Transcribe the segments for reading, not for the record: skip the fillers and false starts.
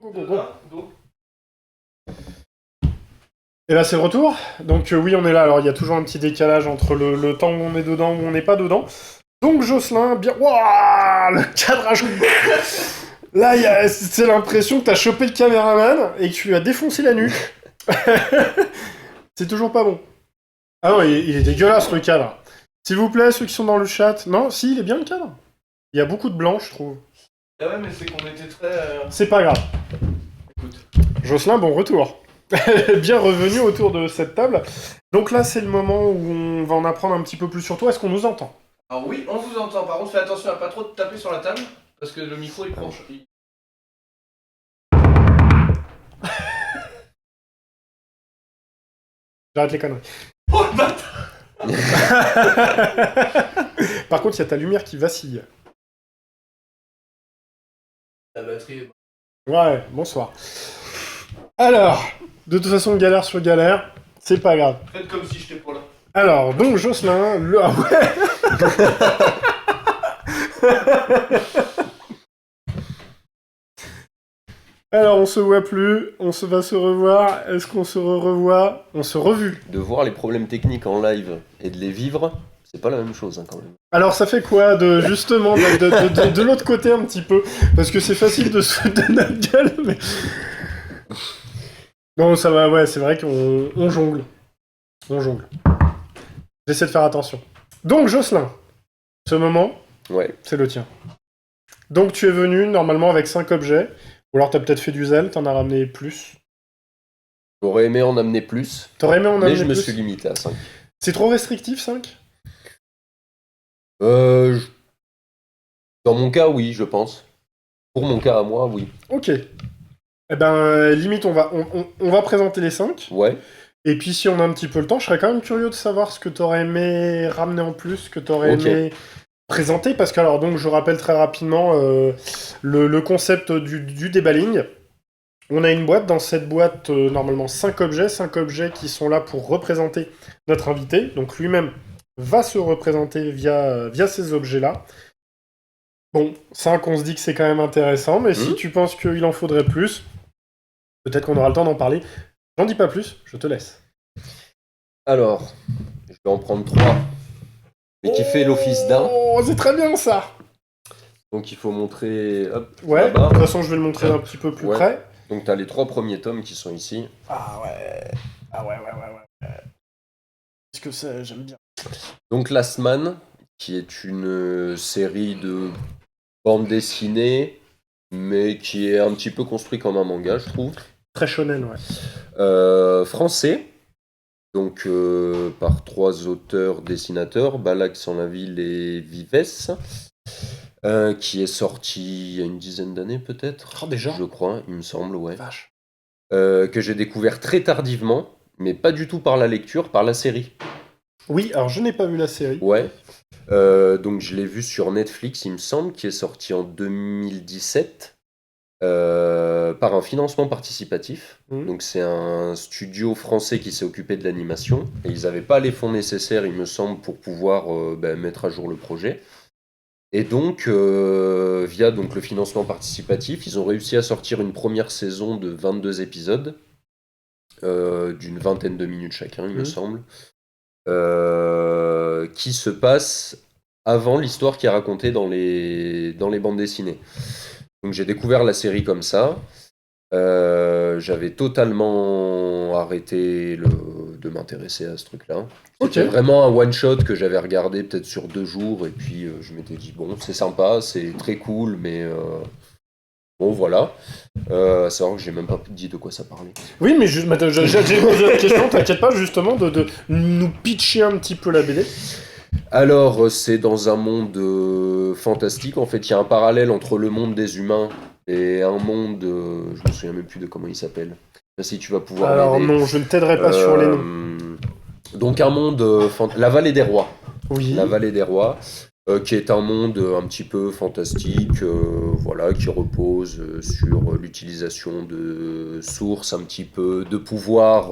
Go, go, go. Go. Et là, c'est le retour. Donc, oui, on est là. Alors, il y a toujours un petit décalage entre le temps où on est dedans, où on n'est pas dedans. Donc, Jocelyn, bien. Waouh, le cadrage. Là, c'est l'impression que t'as chopé le caméraman et que tu lui as défoncé la nuque. C'est toujours pas bon. Ah non, il est dégueulasse, le cadre. S'il vous plaît, ceux qui sont dans le chat. Non, si, il est bien, le cadre. Il y a beaucoup de blanc, je trouve. Ah ouais, mais c'est qu'on était très... C'est pas grave. Écoute. Jocelyn, bon retour. Bien revenu autour de cette table. Donc là, c'est le moment où on va en apprendre un petit peu plus sur toi. Est-ce qu'on nous entend? Alors oui, on vous entend. Par contre, fais attention à pas trop te taper sur la table, parce que le micro, il prend... J'arrête les conneries. Oh le bâtard! Par contre, il y a ta lumière qui vacille. La batterie... Ouais, bonsoir. Alors, de toute façon, galère sur galère, c'est pas grave. Faites comme si j'étais pas là. Alors, donc Jocelyn, le... Ah ouais. Alors, on se voit plus, va se revoir. Est-ce qu'on se revoit? On se revu. De voir les problèmes techniques en live et de les vivre, c'est pas la même chose hein, quand même. Alors, ça fait quoi justement de l'autre côté un petit peu? Parce que c'est facile de se foutre de notre gueule, mais... Non, ça va, ouais, c'est vrai qu'on jongle. On jongle. J'essaie de faire attention. Donc, Jocelyn, ce moment, Ouais. c'est le tien. Donc, tu es venu normalement avec 5 objets. Ou alors, t'as peut-être fait du zèle, t'en as ramené plus. J'aurais aimé en amener plus, T'aurais aimé en amener mais je me plus? suis limité à 5. C'est trop restrictif, 5? Dans mon cas, oui, je pense. Pour mon cas à moi, oui. Ok. Eh ben, limite, on va présenter les 5. Ouais. Et puis, si on a un petit peu le temps, je serais quand même curieux de savoir ce que t'aurais aimé ramener en plus, ce que t'aurais Ok. aimé présenter. Parce que, alors, donc, je rappelle très rapidement le concept du déballing. On a une boîte. Dans cette boîte, normalement, 5 objets. 5 objets qui sont là pour représenter notre invité. Donc, lui-même va se représenter via ces objets-là. Bon, 5, on se dit que c'est quand même intéressant. Mais si tu penses qu'il en faudrait plus, peut-être qu'on aura le temps d'en parler. J'en dis pas plus, je te laisse. Alors, je vais en prendre 3. Mais qui fait l'office d'un. Oh, c'est très bien ça. Donc il faut montrer... Hop, Ouais, de là-bas. toute façon, je vais le montrer un petit peu plus Ouais. près. Donc t'as les 3 premiers tomes qui sont ici. Ah ouais. Ah ouais. Qu'est-ce que c'est? J'aime bien. Donc Last Man, qui est une série de bande dessinée, mais qui est un petit peu construit comme un manga, je trouve. Très shonen, ouais. Français, donc par 3 auteurs-dessinateurs, Balak sans la ville et Vives, qui est sorti il y a une dizaine d'années peut-être. Oh, déjà? Je crois, il me semble, ouais. Vache. Que j'ai découvert très tardivement, mais pas du tout par la lecture, par la série. Oui, alors je n'ai pas vu la série. Ouais. Donc je l'ai vu sur Netflix, il me semble, qui est sorti en 2017 par un financement participatif. Donc c'est un studio français qui s'est occupé de l'animation et ils n'avaient pas les fonds nécessaires, il me semble, pour pouvoir mettre à jour le projet. Et donc, via donc, le financement participatif, ils ont réussi à sortir une première saison de 22 épisodes, d'une vingtaine de minutes chacun, il me semble, qui se passe avant l'histoire qui est racontée dans les bandes dessinées. Donc j'ai découvert la série comme ça. J'avais totalement arrêté de m'intéresser à ce truc-là. C'était vraiment un one-shot que j'avais regardé peut-être sur 2 jours, et puis je m'étais dit, bon, c'est sympa, c'est très cool, mais bon, voilà. À savoir que j'ai même pas dit de quoi ça parlait. Oui, mais j'ai posé la question, t'inquiète pas, justement, de nous pitcher un petit peu la BD. Alors, c'est dans un monde fantastique. En fait, il y a un parallèle entre le monde des humains et un monde... je me souviens même plus de comment il s'appelle. Si tu vas pouvoir Alors m'aider. non, je ne t'aiderai pas sur les noms. Donc un monde... la Vallée des Rois. Oui. La Vallée des Rois, qui est un monde un petit peu fantastique, voilà, qui repose sur l'utilisation de sources, un petit peu de pouvoirs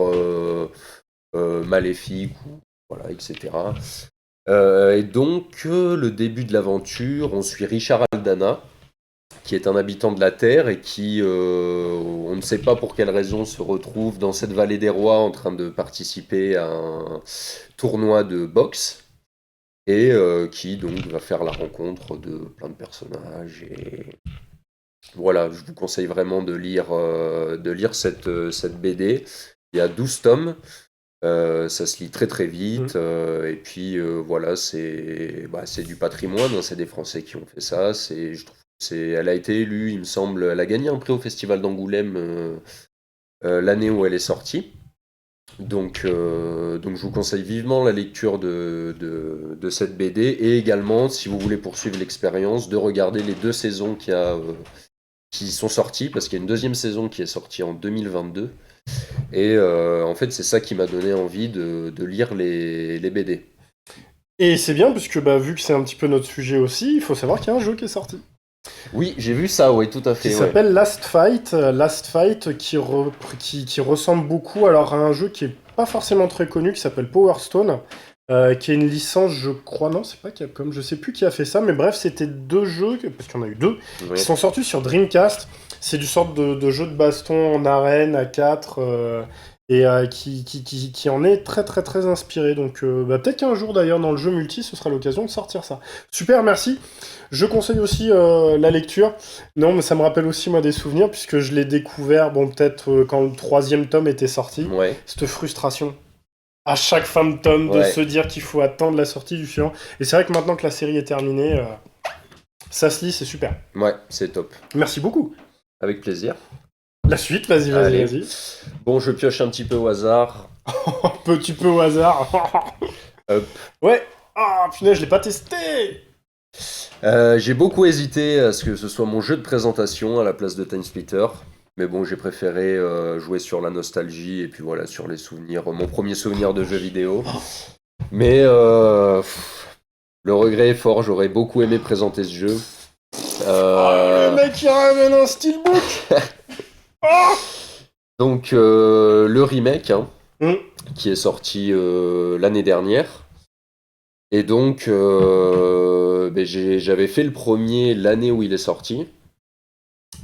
maléfiques, voilà, etc. Et donc, le début de l'aventure, on suit Richard Aldana, qui est un habitant de la Terre et qui, on ne sait pas pour quelle raison, se retrouve dans cette vallée des rois en train de participer à un tournoi de boxe et qui donc va faire la rencontre de plein de personnages. Et voilà, je vous conseille vraiment de lire cette BD. Il y a 12 tomes. Ça se lit très très vite et puis voilà, c'est du patrimoine, hein, c'est des Français qui ont fait ça. Elle a été élue, il me semble, elle a gagné un prix au Festival d'Angoulême l'année où elle est sortie. Donc je vous conseille vivement la lecture de cette BD et également, si vous voulez poursuivre l'expérience, de regarder les 2 saisons qui sont sorties, parce qu'il y a une deuxième saison qui est sortie en 2022. Et en fait, c'est ça qui m'a donné envie de lire les BD. Et c'est bien, puisque vu que c'est un petit peu notre sujet aussi, il faut savoir qu'il y a un jeu qui est sorti. Oui, j'ai vu ça, oui, tout à fait. Qui s'appelle Last Fight. Last Fight qui ressemble beaucoup alors, à un jeu qui est pas forcément très connu, qui s'appelle Power Stone. Qui est une licence, je crois, non, c'est pas Capcom, je sais plus qui a fait ça, mais bref, c'était 2 jeux, parce qu'il y en a eu 2, qui sont sortis sur Dreamcast. C'est du sorte de jeu de baston en arène à 4, et qui en est très très très inspiré. Donc peut-être qu'un jour d'ailleurs dans le jeu multi, ce sera l'occasion de sortir ça. Super, merci. Je conseille aussi la lecture. Non, mais ça me rappelle aussi moi des souvenirs, puisque je l'ai découvert, peut-être quand le 3e tome était sorti. Ouais. Cette frustration à chaque fin de tome de se dire qu'il faut attendre la sortie du suivant. Et c'est vrai que maintenant que la série est terminée, ça se lit, c'est super. Ouais, c'est top. Merci beaucoup. Avec plaisir. La suite, vas-y. Bon, je pioche un petit peu au hasard. Un petit peu au hasard. Hop. Ouais. Ah, punaise, je l'ai pas testé. J'ai beaucoup hésité à ce que ce soit mon jeu de présentation à la place de Time Splitter. Mais bon, j'ai préféré jouer sur la nostalgie et puis voilà, sur les souvenirs, mon premier souvenir de jeu vidéo. Mais le regret est fort, j'aurais beaucoup aimé présenter ce jeu. Le mec il ramène un steelbook. Donc le remake qui est sorti l'année dernière. Et donc j'avais fait le premier l'année où il est sorti.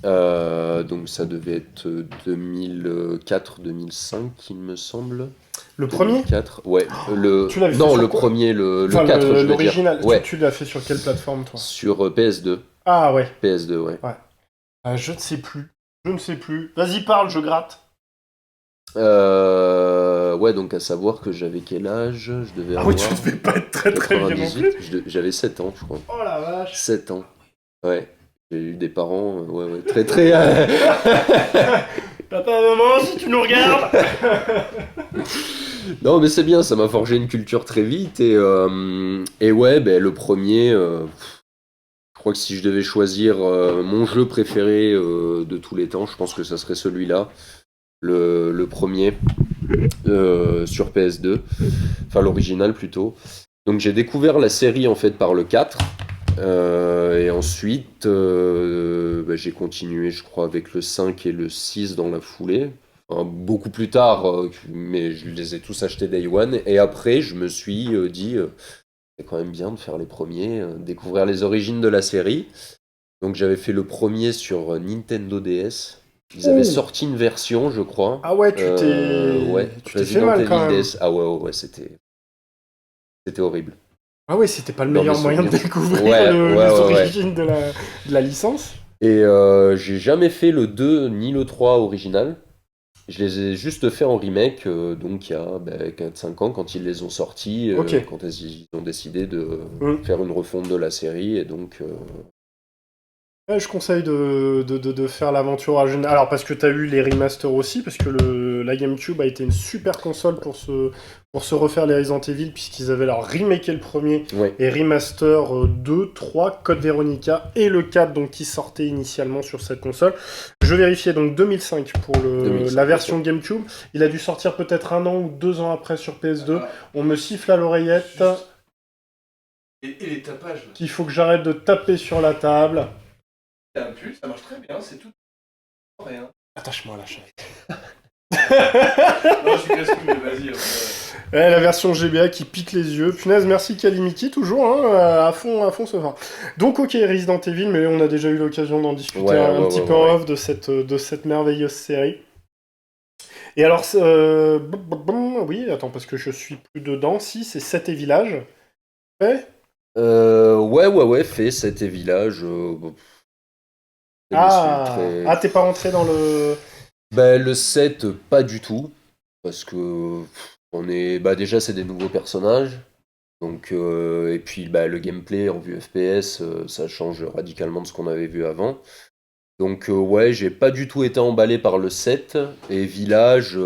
Donc ça devait être 2004-2005, il me semble. Le premier 2004, ouais. Tu l'avais fait non, sur le quoi premier, le 4, je veux dire. l'original. Ouais. Tu l'as fait sur quelle plateforme, toi? Sur PS2. Ah ouais. PS2, ouais. Je ne sais plus. Vas-y, parle, je gratte. Ouais, donc à savoir que j'avais quel âge? Je devais avoir... oui, tu devais pas être très très vieux non plus. J'avais 7 ans, je crois. Oh la vache. 7 ans. Ouais. J'ai eu des parents, très très... Papa, maman, si tu nous regardes. Non, mais c'est bien, ça m'a forgé une culture très vite. Et ouais, le premier... je crois que si je devais choisir mon jeu préféré de tous les temps, je pense que ça serait celui-là. Le premier sur PS2. Enfin, l'original plutôt. Donc j'ai découvert la série en fait par le 4. Et ensuite, j'ai continué, je crois, avec le 5 et le 6 dans la foulée. Enfin, beaucoup plus tard, mais je les ai tous achetés Day One. Et après, je me suis dit, c'est quand même bien de faire les premiers, découvrir les origines de la série. Donc j'avais fait le premier sur Nintendo DS. Ils avaient sorti une version, je crois. Ah ouais, tu t'es fait mal quand même. DS. Ah ouais, c'était horrible. Ah ouais, c'était pas le meilleur moyen de découvrir les origines de la licence. Et j'ai jamais fait le 2 ni le 3 original. Je les ai juste fait en remake, donc il y a 4-5 ans, quand ils les ont sortis, quand ils ont décidé de faire une refonte de la série, et donc... Je conseille de faire l'aventure originale. Alors, parce que t'as eu les remasters aussi, parce que la GameCube a été une super console pour se refaire les Resident Evil, puisqu'ils avaient leur remaké le premier, et remaster 2, 3, Code Veronica, et le 4, donc qui sortait initialement sur cette console. Je vérifiais donc 2005 pour la version GameCube. Il a dû sortir peut-être 1 an ou 2 ans après sur PS2. On me siffle à l'oreillette. Et les tapages. Qu'il faut que j'arrête de taper sur la table. T'as un pull, ça marche très bien, c'est tout. Rien. Attache-moi à la chaise. Non, je suis casse mais vas-y. La version GBA qui pique les yeux. Punaise, merci Kalimiki, toujours, à fond ce soir. Donc, ok, Resident Evil, mais on a déjà eu l'occasion d'en discuter un petit peu en off de cette merveilleuse série. Et alors, oui, attends, parce que je suis plus dedans. Si, c'est 7 et Village. Ouais. Ouais, fait 7 et Village. T'es pas rentré dans le... Ben, le 7, pas du tout. Parce que déjà, c'est des nouveaux personnages. Donc, et puis le gameplay en vue FPS, ça change radicalement de ce qu'on avait vu avant. Donc ouais, j'ai pas du tout été emballé par le 7. Et Village,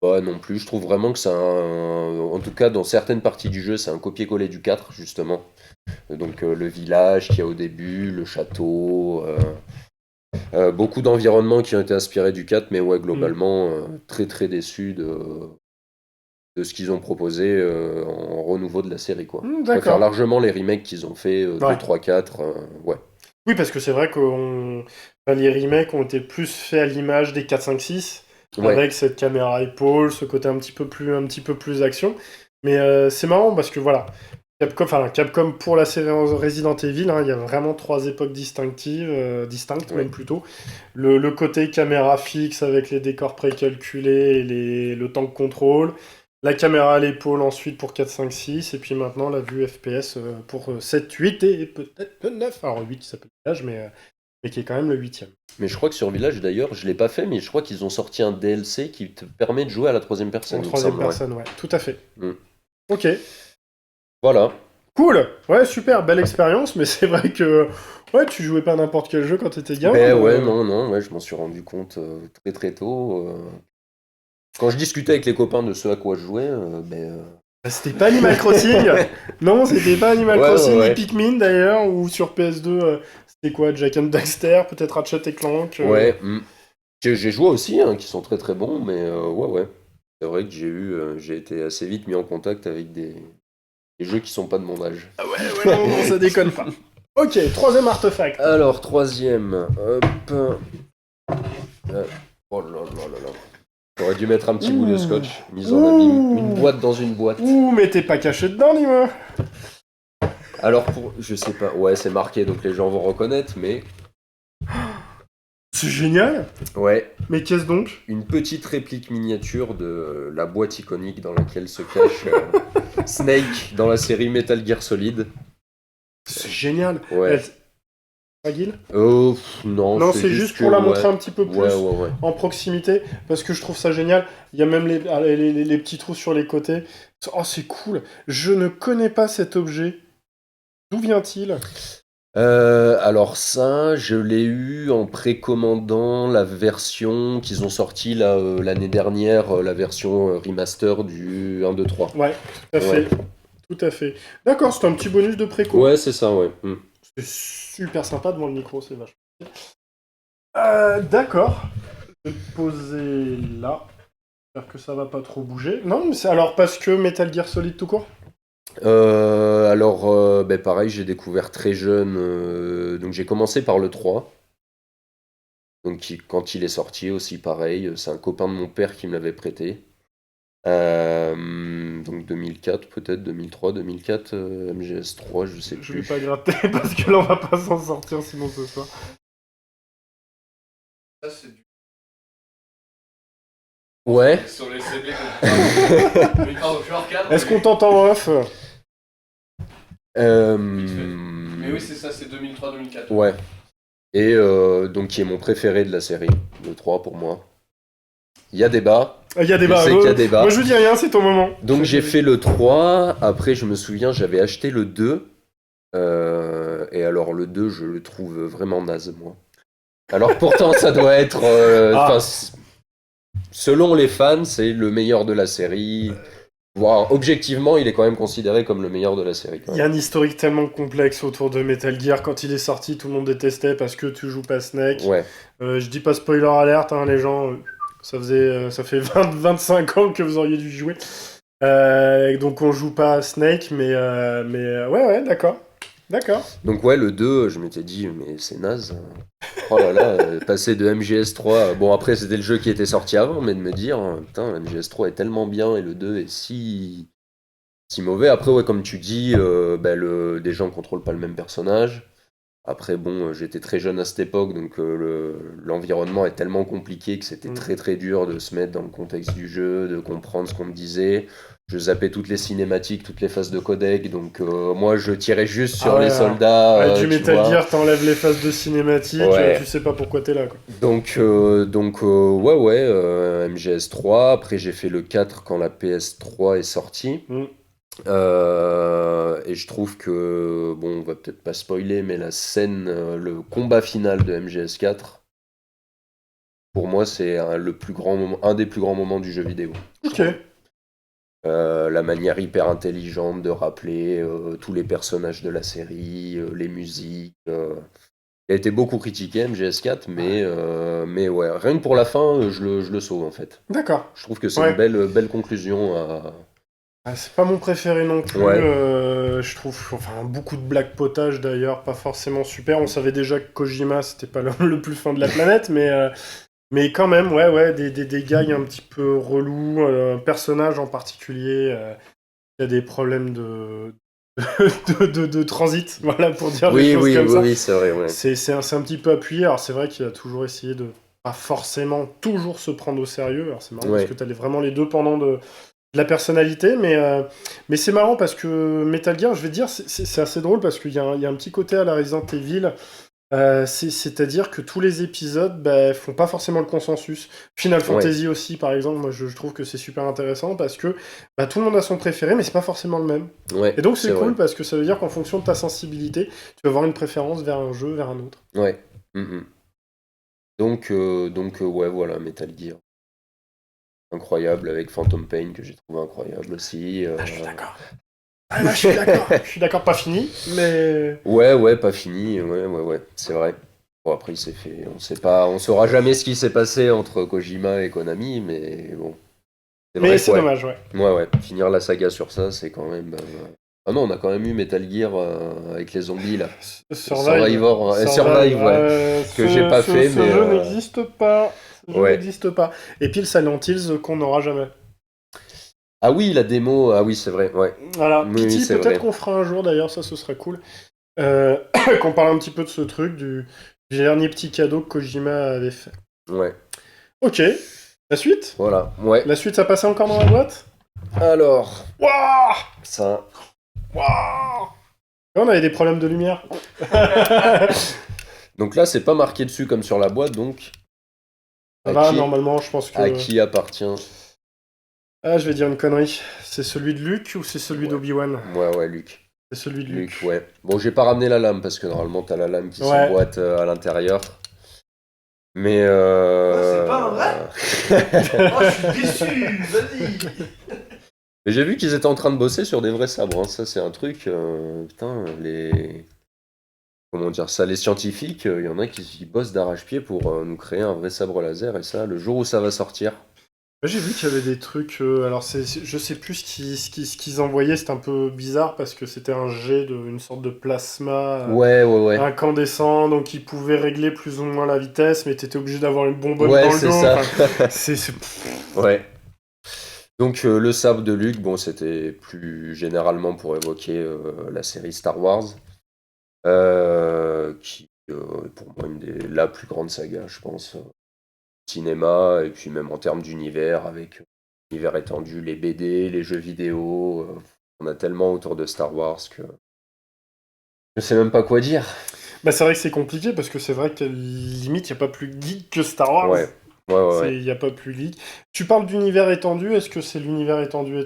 pas non plus. Je trouve vraiment que en tout cas, dans certaines parties du jeu, c'est un copier-coller du 4, justement. Donc le village qu'il y a au début, le château, beaucoup d'environnements qui ont été inspirés du 4, mais ouais, globalement, très très déçu de ce qu'ils ont proposé en renouveau de la série, quoi. Je préfère largement les remakes qu'ils ont fait, 2, 3, 4, ouais. Oui, parce que c'est vrai que les remakes ont été plus faits à l'image des 4, 5, 6, avec cette caméra épaule, ce côté un petit peu plus action. Mais c'est marrant parce que voilà, Capcom pour la série Resident Evil, il y a vraiment 3 époques distinctes même plutôt. Le côté caméra fixe avec les décors précalculés et le temps de contrôle. La caméra à l'épaule ensuite pour 4, 5, 6, et puis maintenant la vue FPS pour 7, 8 et peut-être 9. Alors 8 ça s'appelle Village, mais qui est quand même le 8ème. Mais je crois que sur Village d'ailleurs, je l'ai pas fait, mais je crois qu'ils ont sorti un DLC qui te permet de jouer à la 3ème personne. En 3ème personne, ouais, tout à fait. Ok. Voilà. Cool. Ouais, super, belle expérience, mais c'est vrai que tu jouais pas à n'importe quel jeu quand t'étais gamin. Non, je m'en suis rendu compte très très tôt. Quand je discutais avec les copains de ce à quoi je jouais, c'était pas Animal Crossing. Non, c'était pas Animal Crossing ni Pikmin d'ailleurs, ou sur PS2, c'était quoi, Jak and Daxter, peut-être Ratchet et Clank. J'ai joué aussi, qui sont très très bons, mais ouais. C'est vrai que j'ai été assez vite mis en contact avec des jeux qui sont pas de mon âge. Ah ouais, non, ça déconne pas. Ok, 3ème artefact. Alors, 3ème, hop. Oh là là. J'aurais dû mettre un petit bout de scotch, mis en abîme, une boîte dans une boîte. Ouh, mais t'es pas caché dedans, dis-moi. Alors, je sais pas, ouais, c'est marqué, donc les gens vont reconnaître, mais... C'est génial. Ouais. Mais qu'est-ce donc? Une petite réplique miniature de la boîte iconique dans laquelle se cache Snake dans la série Metal Gear Solid. C'est génial. Ouais. Fragile? Non, c'est juste pour la montrer un petit peu plus en proximité, parce que je trouve ça génial. Il y a même les petits trous sur les côtés. Oh, c'est cool. Je ne connais pas cet objet. D'où vient-il? Alors ça, je l'ai eu en précommandant la version qu'ils ont sortie l'année dernière, la version remaster du 1, 2, 3. Ouais, tout à fait. D'accord, c'est un petit bonus de préco. Ouais, c'est ça, ouais. C'est super sympa devant le micro, c'est vachement. D'accord. Je vais le poser là. J'espère que ça va pas trop bouger. Non, mais c'est alors parce que Metal Gear Solid tout court? Pareil, j'ai découvert très jeune, donc j'ai commencé par le 3. Donc quand il est sorti aussi, pareil, c'est un copain de mon père qui me l'avait prêté. Donc 2004 peut-être, 2003, 2004, MGS3, je sais plus. Je vais pas gratter parce que là on va pas s'en sortir sinon ce soir. Ça c'est du... Ouais. Sur les CD qu'on... Est-ce qu'on t'entend en off? Mais oui, c'est ça, c'est 2003-2004. Ouais. Et donc qui est mon préféré de la série, le 3 pour moi. Il y a débat. Il y a débat. Je sais qu'il y a débat. Moi je dis rien, c'est ton moment. Donc j'ai fait le 3, après je me souviens j'avais acheté le 2. Et alors le 2 je le trouve vraiment naze moi. Alors pourtant ça doit être... selon les fans c'est le meilleur de la série. Voire objectivement il est quand même considéré comme le meilleur de la série. Il y a un historique tellement complexe autour de Metal Gear. Quand il est sorti tout le monde détestait parce que tu joues pas Snake. Ouais. Je dis pas spoiler alert, les gens... ça fait 25 ans que vous auriez dû jouer. Donc on joue pas à Snake, mais ouais, d'accord. Donc ouais, le 2, je m'étais dit, mais c'est naze. Oh là là, passer de MGS3. Bon, après, c'était le jeu qui était sorti avant, mais de me dire, putain, MGS3 est tellement bien et le 2 est si mauvais. Après, ouais, comme tu dis, des gens ne contrôlent pas le même personnage. Après, bon, j'étais très jeune à cette époque, donc l'environnement est tellement compliqué que c'était très très dur de se mettre dans le contexte du jeu, de comprendre ce qu'on me disait. Je zappais toutes les cinématiques, toutes les phases de codec, donc moi je tirais juste sur les soldats. Du tu Metal vois. Gear, t'enlèves les phases de cinématique, Ouais. tu sais pas pourquoi t'es là, quoi. Donc, MGS3. Après, j'ai fait le 4 quand la PS3 est sortie. Mm. Et je trouve que, bon, on va peut-être pas spoiler, mais la scène, le combat final de MGS4, pour moi, c'est un des plus grands moments du jeu vidéo. je Ok. trouve. La manière hyper intelligente de rappeler tous les personnages de la série, les musiques. Il a été beaucoup critiqué, MGS4, mais ouais, rien que pour la fin, je le sauve en fait. D'accord. Je trouve que c'est Ouais. une belle conclusion à. C'est pas mon préféré non plus. Ouais. Je trouve, enfin, beaucoup de black potage d'ailleurs, pas forcément super. On savait déjà que Kojima, c'était pas le plus fin de la planète, mais quand même, ouais, des gags un petit peu relous, un personnage en particulier qui a des problèmes de transit, voilà, pour dire les choses comme ça. Oui, c'est vrai, ouais. C'est un petit peu appuyé. Alors c'est vrai qu'il a toujours essayé de pas forcément toujours se prendre au sérieux. Alors c'est marrant Ouais. parce que t'as vraiment les deux pendant de la personnalité, mais c'est marrant parce que Metal Gear, je vais te dire, c'est assez drôle parce qu'il y a un petit côté à la Resident Evil. C'est-à-dire que tous les épisodes font pas forcément le consensus. Final Fantasy aussi, par exemple, moi je trouve que c'est super intéressant parce que tout le monde a son préféré, mais c'est pas forcément le même. Ouais, Et donc c'est cool vrai. parce que ça veut dire qu'en fonction de ta sensibilité, tu vas avoir une préférence vers un jeu, vers un autre. Ouais. Mhm. Donc, ouais, voilà, Metal Gear. Incroyable, avec Phantom Pain, que j'ai trouvé incroyable aussi. Je suis d'accord. Je suis d'accord. Je suis d'accord, pas fini, mais... Ouais, pas fini, ouais, c'est vrai. Bon, après, il s'est fait. On saura jamais ce qui s'est passé entre Kojima et Konami, mais bon. Mais vrai c'est que, ouais. dommage, ouais. Ouais, finir la saga sur ça, c'est quand même. Ah non, on a quand même eu Metal Gear avec les zombies, là. Survive, ouais. Que j'ai pas fait, ce mais. jeu n'existe pas. Ce jeu Ouais. n'existe pas. Et puis le Silent Hills qu'on n'aura jamais. Ah oui, la démo, ah oui, c'est vrai, ouais. Voilà, Oui, Pity, c'est peut-être vrai. qu'on fera un jour d'ailleurs, ça ce serait cool. Qu'on parle un petit peu de ce truc, du dernier petit cadeau que Kojima avait fait. Ouais, Ok, la suite voilà, ouais. La suite, ça passait encore dans la boîte Alors, Waouh ça. Waouh On avait des problèmes de lumière. Donc là, c'est pas marqué dessus comme sur la boîte, donc. Ça va, normalement, je pense que... À qui appartient? Ah, je vais dire une connerie. C'est celui de Luke ou c'est celui d'Obi-Wan Ouais, Luke. C'est celui de Luke. Ouais. Bon, j'ai pas ramené la lame parce que normalement, t'as la lame qui s'emboîte à l'intérieur. Mais c'est pas un vrai Oh, je suis déçu, vas-y. Mais j'ai vu qu'ils étaient en train de bosser sur des vrais sabres, hein. Ça, c'est un truc... putain, Comment dire ça, les scientifiques, il y en a qui bossent d'arrache-pied pour nous créer un vrai sabre laser, et ça, le jour où ça va sortir... J'ai vu qu'il y avait des trucs. Alors, je sais plus ce qu'ils envoyaient, c'était un peu bizarre parce que c'était un jet une sorte de plasma Ouais. incandescent, donc il pouvait régler plus ou moins la vitesse, mais t'étais obligé d'avoir une bonbonne Ouais, dans le c'est dos. ça. Enfin, Ouais. Donc, le sabre de Luke, bon, c'était plus généralement pour évoquer la série Star Wars, qui est pour moi la plus grande saga, je pense. Cinéma, et puis même en termes d'univers, avec l'univers étendu, les BD, les jeux vidéo, on a tellement autour de Star Wars que je sais même pas quoi dire. c'est vrai que c'est compliqué parce que c'est vrai que limite, il n'y a pas plus geek que Star Wars. Ouais. Il n'y a pas plus geek. Tu parles d'univers étendu, est-ce que c'est l'univers étendu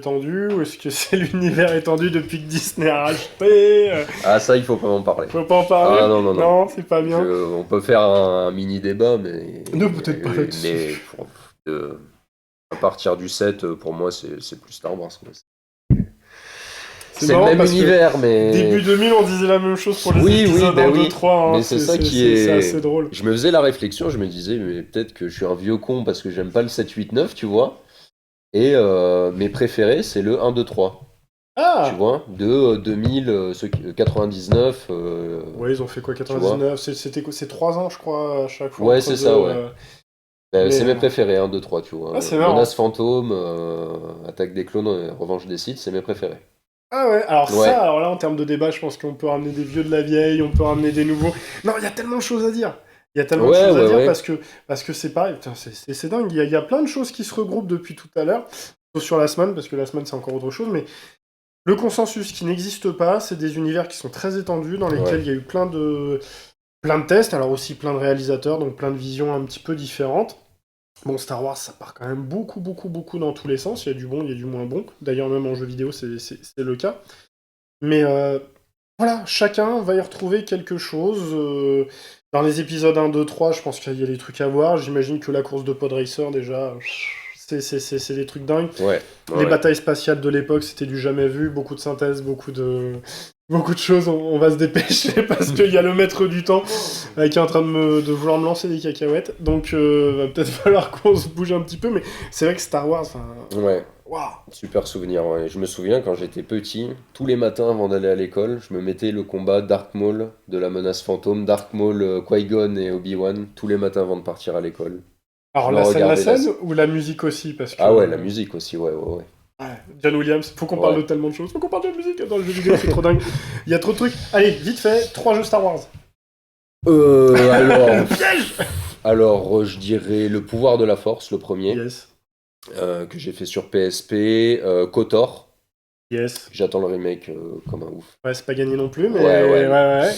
ou est-ce que c'est l'univers étendu depuis que Disney a racheté Ah, ça, il faut pas en parler. Faut pas en parler Ah, non. Non, c'est pas bien. On peut faire un mini débat, mais. Non, peut-être pas là-dessus. Mais à partir du 7, pour moi, c'est plus Star Wars. C'est le marrant même parce que univers, mais. Début 2000, on disait la même chose pour les épisodes 1, 2, 3. Hein. Mais c'est ça qui est. C'est assez drôle. Je me faisais la réflexion, je me disais, mais peut-être que je suis un vieux con parce que j'aime pas le 7, 8, 9, tu vois. Et mes préférés, c'est le 1, 2, 3. Ah! tu vois, de 2000, 99. Ouais, ils ont fait quoi, vois. 99? C'était quoi? C'est 3 ans, je crois, à chaque fois. Ouais, Entre c'est deux, ça, ouais. mais, C'est mes préférés, 1, 2, 3, tu vois. ah, c'est marrant. Menace fantôme, Attaque des clones, Revanche des Sith, c'est mes préférés. Ah ouais, alors ça, Ouais, alors là, en termes de débat, je pense qu'on peut ramener des vieux de la vieille, on peut ramener des nouveaux. Non, il y a tellement de choses à dire. Il y a tellement de ouais, choses à ouais, dire ouais. parce que c'est pareil, putain, c'est dingue. Il y a plein de choses qui se regroupent depuis tout à l'heure, sauf sur la semaine, parce que la semaine, c'est encore autre chose, mais le consensus qui n'existe pas, c'est des univers qui sont très étendus, dans lesquels Ouais. il y a eu plein de tests, alors aussi plein de réalisateurs, donc plein de visions un petit peu différentes. Bon, Star Wars, ça part quand même beaucoup, beaucoup, beaucoup dans tous les sens. Il y a du bon, il y a du moins bon. D'ailleurs, même en jeu vidéo, c'est le cas. Mais voilà, chacun va y retrouver quelque chose. Dans les épisodes 1, 2, 3, je pense qu'il y a des trucs à voir. J'imagine que la course de Pod Racer, déjà, c'est des trucs dingues. Ouais, Les ouais. batailles spatiales de l'époque, c'était du jamais vu. Beaucoup de synthèse, beaucoup de choses. On va se dépêcher parce qu'il y a le maître du temps qui est en train de vouloir me lancer des cacahuètes. Donc, va peut-être falloir qu'on se bouge un petit peu. Mais c'est vrai que Star Wars, enfin, Ouais, waouh! super souvenir. Ouais. Je me souviens quand j'étais petit, tous les matins avant d'aller à l'école, je me mettais le combat Dark Maul de la menace fantôme, Dark Maul, Qui-Gon et Obi-Wan, tous les matins avant de partir à l'école. Je Alors, me la regardais scène ou la musique aussi? Parce que Ah ouais, la musique aussi, ouais, ouais, ouais. ouais, John Williams, faut qu'on parle de Ouais. tellement de choses. Faut qu'on parle de musique dans le jeu vidéo, c'est trop dingue. Il y a trop de trucs. Allez, vite fait, 3 jeux Star Wars. Alors, Piège! je dirais Le Pouvoir de la Force, le premier, Yes, que j'ai fait sur PSP, KOTOR, yes. j'attends le remake comme un ouf. Ouais, c'est pas gagné non plus, mais Ouais, ouais, ouais. ouais.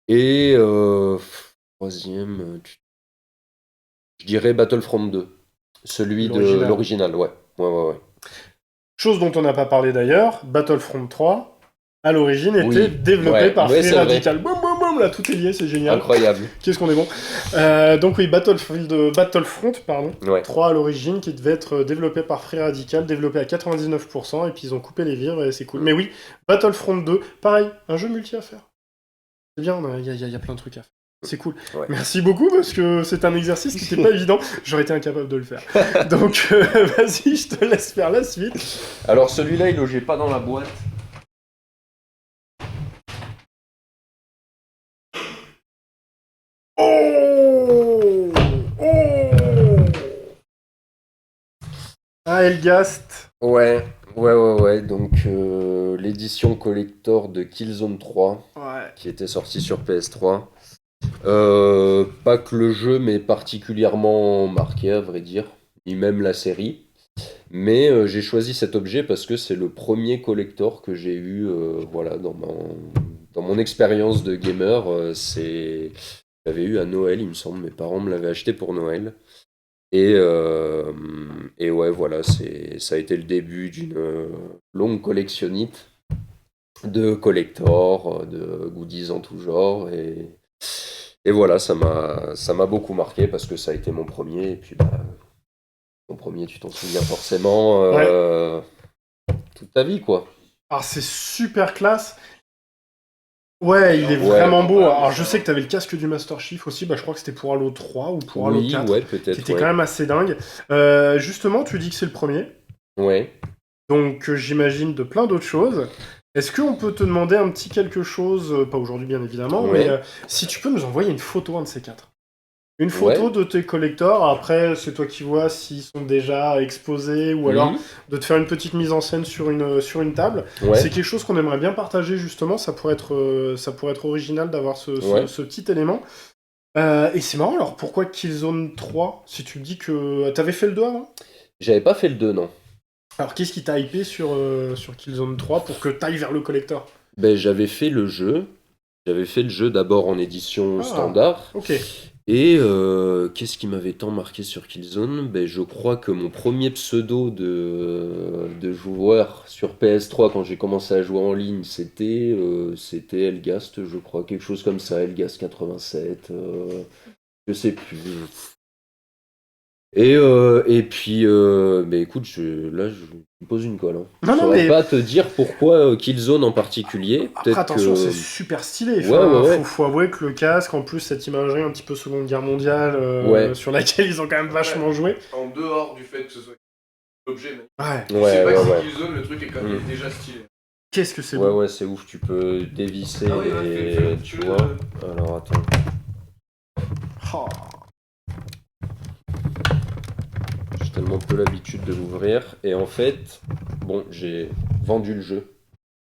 Et troisième, je dirais Battlefront 2, celui de L'original. l'original, ouais. Ouais, ouais, ouais. Chose dont on n'a pas parlé d'ailleurs, Battlefront 3, à l'origine, était Oui, développé ouais, par ouais, Free c'est vrai. Radical. Boum, boum, boum, là, tout est lié, c'est génial. Incroyable. Qu'est-ce qu'on est bon. Donc oui, Battlefront, pardon, Ouais. 3 à l'origine, qui devait être développé par Free Radical, développé à 99%, et puis ils ont coupé les vivres, et c'est cool. Mm. Mais oui, Battlefront 2, pareil, un jeu multi à faire. C'est bien, il y a plein de trucs à faire. C'est cool. Ouais. Merci beaucoup, parce que c'est un exercice qui n'était pas évident. J'aurais été incapable de le faire. Donc, vas-y, je te laisse faire la suite. Alors celui-là, il logeait pas dans la boîte. Oh! Oh! Ah, Elgast. Ouais, ouais, ouais, ouais. Donc l'édition collector de Killzone 3, Ouais. qui était sortie sur PS3. Pas que le jeu m'ait particulièrement marqué, à vrai dire, ni même la série. Mais j'ai choisi cet objet parce que c'est le premier collector que j'ai eu voilà, dans mon expérience de gamer. J'avais eu à Noël, il me semble, mes parents me l'avaient acheté pour Noël. Et, euh, et ouais, voilà, ça a été le début d'une longue collectionnite de collector, de goodies en tout genre. Et voilà, ça m'a beaucoup marqué parce que ça a été mon premier. Et puis, bah, mon premier, tu t'en souviens forcément Ouais. toute ta vie, quoi. Alors, c'est super classe. Ouais, il est Ouais. vraiment beau. Alors, je sais que t'avais le casque du Master Chief aussi. Bah, je crois que c'était pour Halo 3 ou pour Halo Oui, 4, ouais, qui peut-être, était quand ouais. même assez dingue. Justement, tu dis que c'est le premier. Ouais. Donc, j'imagine de plein d'autres choses. Est-ce qu'on peut te demander un petit quelque chose, pas aujourd'hui bien évidemment, mais Ouais. si tu peux nous envoyer une photo, un de ces quatre. Une Ouais. photo de tes collectors, après c'est toi qui vois s'ils sont déjà exposés ou alors Mhm. de te faire une petite mise en scène sur une table. Ouais. C'est quelque chose qu'on aimerait bien partager justement, ça pourrait être original d'avoir ce, Ouais. ce petit élément. Et c'est marrant alors, pourquoi Killzone 3 si tu me dis que t'avais fait le 2 avant? J'avais pas fait le 2, non. Alors qu'est-ce qui t'a hypé sur Killzone 3 pour que t'ailles vers le collector? Ben, j'avais fait le jeu. J'avais fait le jeu d'abord en édition Ah, standard. ok. Et qu'est-ce qui m'avait tant marqué sur Killzone? Ben, je crois que mon premier pseudo de joueur sur PS3 quand j'ai commencé à jouer en ligne, c'était Elgast, je crois, quelque chose comme ça, Elgast 87, je sais plus. Et puis, ben écoute, là, je me pose une colle, hein. Je Non, non, saurais mais pas te dire pourquoi Killzone en particulier. après, Peut-être attention, c'est que. super stylé. Ouais, Enfin, ouais, faut, ouais. faut avouer que le casque, en plus, cette imagerie un petit peu Seconde Guerre mondiale, Ouais, sur laquelle ils ont quand même vachement joué. En dehors du fait que ce soit l'objet, mais Ouais. tu sais ouais, pas ouais, que c'est ouais. Killzone, le truc est quand même Mm. déjà stylé. Qu'est-ce que c'est Ouais, beau. ouais, c'est ouf. Tu peux dévisser Ah oui, ouais, et fais-le, tu fais-le. vois. Alors attends. Oh. J'ai tellement peu l'habitude de l'ouvrir. Et en fait, bon, j'ai vendu le jeu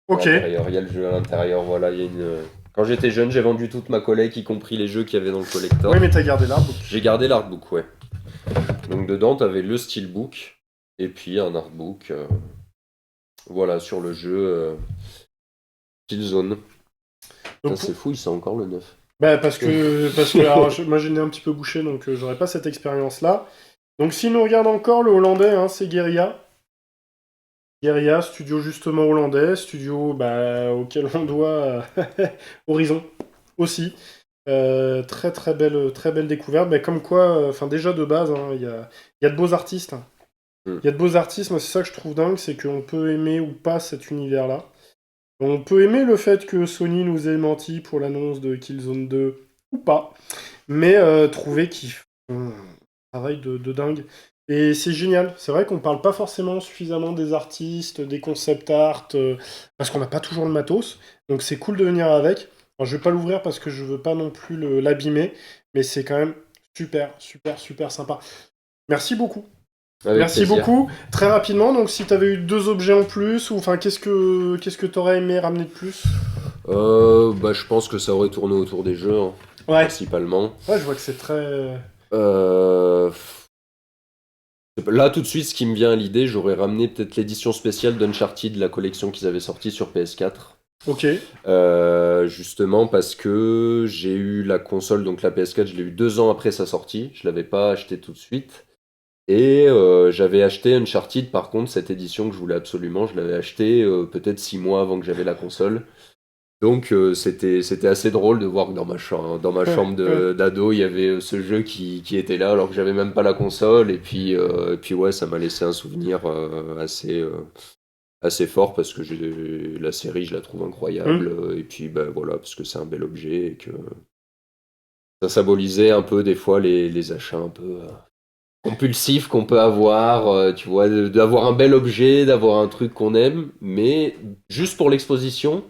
à Ok. l'intérieur. Il y a le jeu à l'intérieur. Voilà, il y a une. Quand j'étais jeune, j'ai vendu toute ma collecte, y compris les jeux qu'il y avait dans le collector. Oui, mais t'as gardé l'artbook. J'ai gardé l'artbook, ouais. Donc dedans, t'avais le steelbook et puis un artbook. Voilà, sur le jeu Killzone. Donc, Putain, c'est fou, il sent encore le 9. bah, parce que alors, moi j'ai le nez un petit peu bouché, donc j'aurais pas cette expérience-là. Donc si nous regarde encore, le hollandais, hein, c'est Guerilla. Guerilla, studio justement hollandais, studio auquel on doit Horizon aussi. Très belle découverte. Bah, comme quoi, enfin déjà de base, hein, il y a de beaux artistes. Mm. Il y a de beaux artistes, moi c'est ça que je trouve dingue, c'est qu'on peut aimer ou pas cet univers-là. On peut aimer le fait que Sony nous ait menti pour l'annonce de Killzone 2 ou pas, mais trouver qu'ils font un travail de dingue. Et c'est génial. C'est vrai qu'on parle pas forcément suffisamment des artistes, des concept art, parce qu'on n'a pas toujours le matos. Donc c'est cool de venir avec. Alors, je vais pas l'ouvrir parce que je veux pas non plus l'abîmer, mais c'est quand même super sympa. Merci beaucoup. Avec Merci plaisir. beaucoup. Très rapidement, donc si tu avais eu 2 objets en plus, ou enfin qu'est-ce que t'aurais aimé ramener de plus? Je pense que ça aurait tourné autour des jeux, hein, Ouais. principalement. Ouais, je vois que c'est très. Euh, Là, tout de suite, ce qui me vient à l'idée, j'aurais ramené peut-être l'édition spéciale d'Uncharted, la collection qu'ils avaient sortie sur PS4. Ok. Justement parce que j'ai eu la console, donc la PS4, je l'ai eu 2 ans après sa sortie. Je l'avais pas acheté tout de suite. Et j'avais acheté Uncharted, par contre, cette édition que je voulais absolument, je l'avais acheté peut-être 6 mois avant que j'avais la console. Donc c'était assez drôle de voir que dans ma chambre d'ado, il y avait ce jeu qui était là alors que j'avais même pas la console. Et puis ouais, ça m'a laissé un souvenir assez fort parce que la série, je la trouve incroyable. Et puis voilà, parce que c'est un bel objet et que ça symbolisait un peu des fois les achats un peu compulsifs qu'on peut avoir, tu vois, d'avoir un bel objet, d'avoir un truc qu'on aime, mais juste pour l'exposition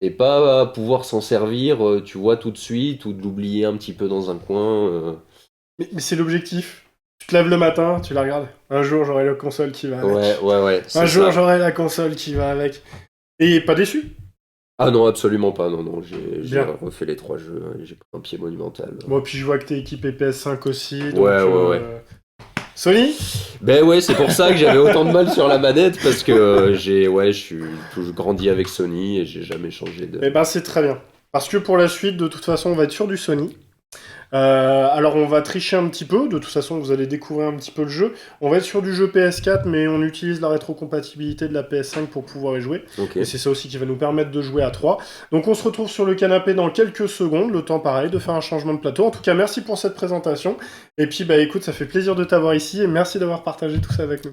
et pas pouvoir s'en servir, tu vois, tout de suite ou de l'oublier un petit peu dans un coin. Mais c'est l'objectif. Tu te lèves le matin, tu la regardes. Un jour, j'aurai la console qui va avec. Ouais, c'est Un jour, ça. j'aurai la console qui va avec. Et pas déçu. Ah non, absolument pas. Non, j'ai Bien. refait les 3 jeux et j'ai pris un pied monumental. Bon, puis je vois que t'es équipé PS5 aussi. Donc, Ouais. Sony? Ben ouais, c'est pour ça que j'avais autant de mal sur la manette parce que je suis toujours grandi avec Sony et j'ai jamais changé de. Eh ben, c'est très bien. Parce que pour la suite, de toute façon, on va être sur du Sony. Alors on va tricher un petit peu, de toute façon vous allez découvrir un petit peu le jeu. On va être sur du jeu PS4 mais on utilise la rétrocompatibilité de la PS5 pour pouvoir y jouer. Ok. Et c'est ça aussi qui va nous permettre de jouer à 3. Donc on se retrouve sur le canapé dans quelques secondes, le temps pareil de faire un changement de plateau. En tout cas merci pour cette présentation. Et puis écoute, ça fait plaisir de t'avoir ici et merci d'avoir partagé tout ça avec nous.